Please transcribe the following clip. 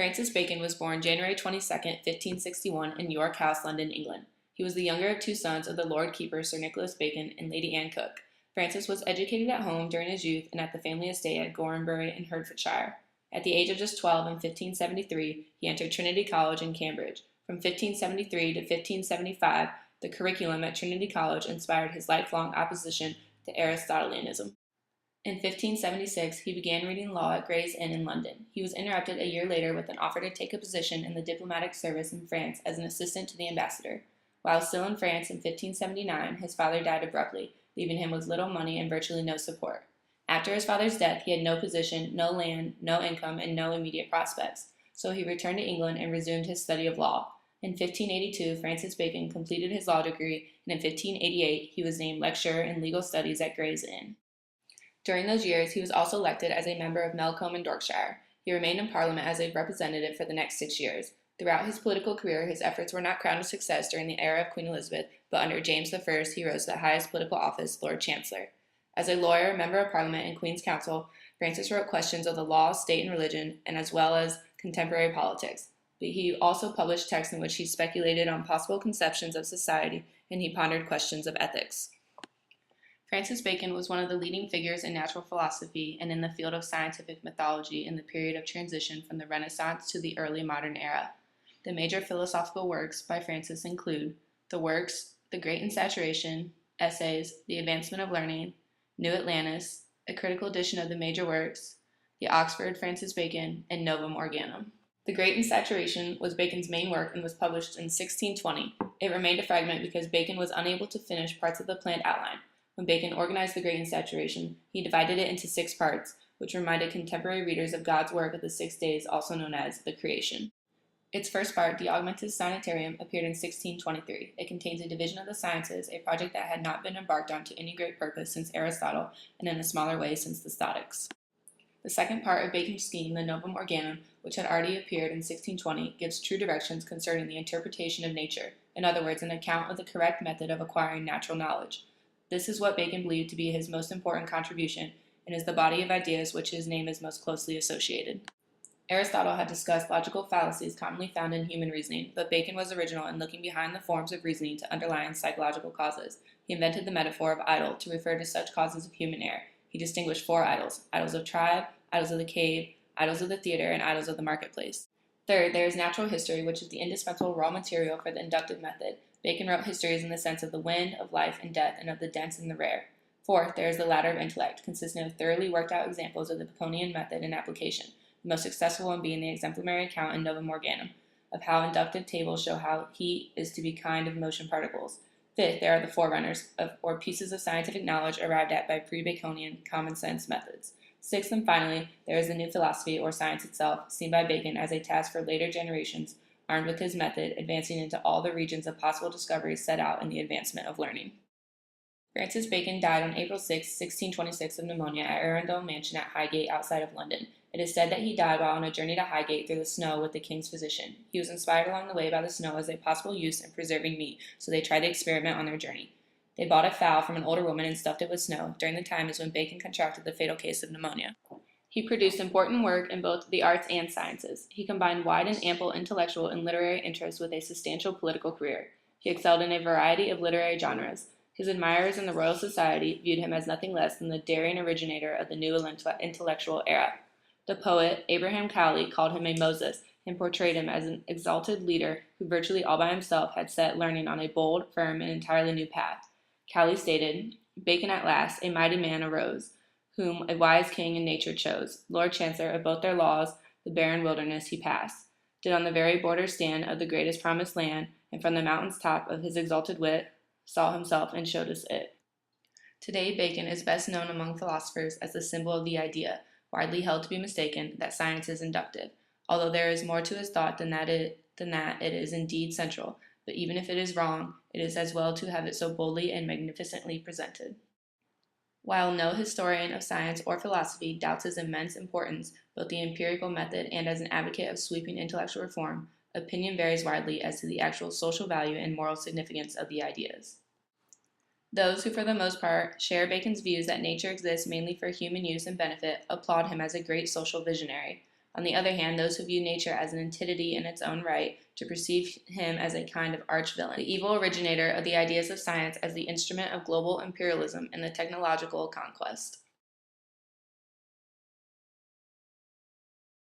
Francis Bacon was born January 22, 1561, in York House, London, England. He was the younger of two sons of the Lord Keeper Sir Nicholas Bacon and Lady Anne Cook. Francis was educated at home during his youth and at the family estate at Gorhambury in Hertfordshire. At the age of just 12 in 1573, he entered Trinity College in Cambridge. From 1573 to 1575, the curriculum at Trinity College inspired his lifelong opposition to Aristotelianism. In 1576, he began reading law at Gray's Inn in London. He was interrupted a year later with an offer to take a position in the diplomatic service in France as an assistant to the ambassador. While still in France in 1579, his father died abruptly, leaving him with little money and virtually no support. After his father's death, he had no position, no land, no income, and no immediate prospects, so he returned to England and resumed his study of law. In 1582, Francis Bacon completed his law degree, and in 1588, he was named lecturer in legal studies at Gray's Inn. During those years, he was also elected as a member of Melcombe in Yorkshire. He remained in Parliament as a representative for the next 6 years. Throughout his political career, his efforts were not crowned with success during the era of Queen Elizabeth, but under James I, he rose to the highest political office, Lord Chancellor. As a lawyer, member of Parliament, and Queen's Counsel, Francis wrote questions of the law, state, and religion, and as well as contemporary politics. But he also published texts in which he speculated on possible conceptions of society, and he pondered questions of ethics. Francis Bacon was one of the leading figures in natural philosophy and in the field of scientific mythology in the period of transition from the Renaissance to the early modern era. The major philosophical works by Francis include the works The Great Insaturation, Essays, The Advancement of Learning, New Atlantis, a critical edition of the major works, the Oxford Francis Bacon, and Novum Organum. The Great Insaturation was Bacon's main work and was published in 1620. It remained a fragment because Bacon was unable to finish parts of the planned outline. When Bacon organized the Great Insaturation, he divided it into 6 parts, which reminded contemporary readers of God's work of the 6 days, also known as the creation. Its first part, De Augmentis Scientiarum, appeared in 1623. It contains a division of the sciences, a project that had not been embarked on to any great purpose since Aristotle, and in a smaller way since the Stoics. The second part of Bacon's scheme, the Novum Organum, which had already appeared in 1620, gives true directions concerning the interpretation of nature, in other words, an account of the correct method of acquiring natural knowledge. This is what Bacon believed to be his most important contribution, and is the body of ideas which his name is most closely associated. Aristotle had discussed logical fallacies commonly found in human reasoning, but Bacon was original in looking behind the forms of reasoning to underlying psychological causes. He invented the metaphor of idol to refer to such causes of human error. He distinguished 4 idols: idols of tribe, idols of the cave, idols of the theater, and idols of the marketplace. Third, there is natural history, which is the indispensable raw material for the inductive method. Bacon wrote histories in the sense of the wind, of life and death, and of the dense and the rare. Fourth, there is the ladder of intellect, consisting of thoroughly worked out examples of the Baconian method in application, the most successful one being the exemplary account in Novum Organum, of how inductive tables show how heat is to be kind of motion particles. Fifth, there are the forerunners, or pieces of scientific knowledge arrived at by pre-Baconian common sense methods. Sixth and finally, there is the new philosophy, or science itself, seen by Bacon as a task for later generations, armed with his method, advancing into all the regions of possible discoveries set out in the advancement of learning. Francis Bacon died on April 6, 1626 of pneumonia at Arundel Mansion at Highgate outside of London. It is said that he died while on a journey to Highgate through the snow with the king's physician. He was inspired along the way by the snow as a possible use in preserving meat, so they tried the experiment on their journey. They bought a fowl from an older woman and stuffed it with snow. During the time is when Bacon contracted the fatal case of pneumonia. He produced important work in both the arts and sciences. He combined wide and ample intellectual and literary interests with a substantial political career. He excelled in a variety of literary genres. His admirers in the Royal Society viewed him as nothing less than the daring originator of the new intellectual era. The poet Abraham Cowley called him a Moses and portrayed him as an exalted leader who virtually all by himself had set learning on a bold, firm, and entirely new path. Cowley stated, "Bacon at last, a mighty man, arose, whom a wise king in nature chose. Lord Chancellor of both their laws, the barren wilderness he passed. Did on the very border stand of the greatest promised land, and from the mountain's top of his exalted wit, saw himself and showed us it." Today, Bacon is best known among philosophers as the symbol of the idea, widely held to be mistaken, that science is inductive. Although there is more to his thought than that, it is indeed central, but even if it is wrong, it is as well to have it so boldly and magnificently presented. While no historian of science or philosophy doubts his immense importance, both the empirical method and as an advocate of sweeping intellectual reform, opinion varies widely as to the actual social value and moral significance of the ideas. Those who, for the most part, share Bacon's views that nature exists mainly for human use and benefit applaud him as a great social visionary. On the other hand, those who view nature as an entity in its own right to perceive him as a kind of arch-villain, the evil originator of the ideas of science as the instrument of global imperialism and the technological conquest.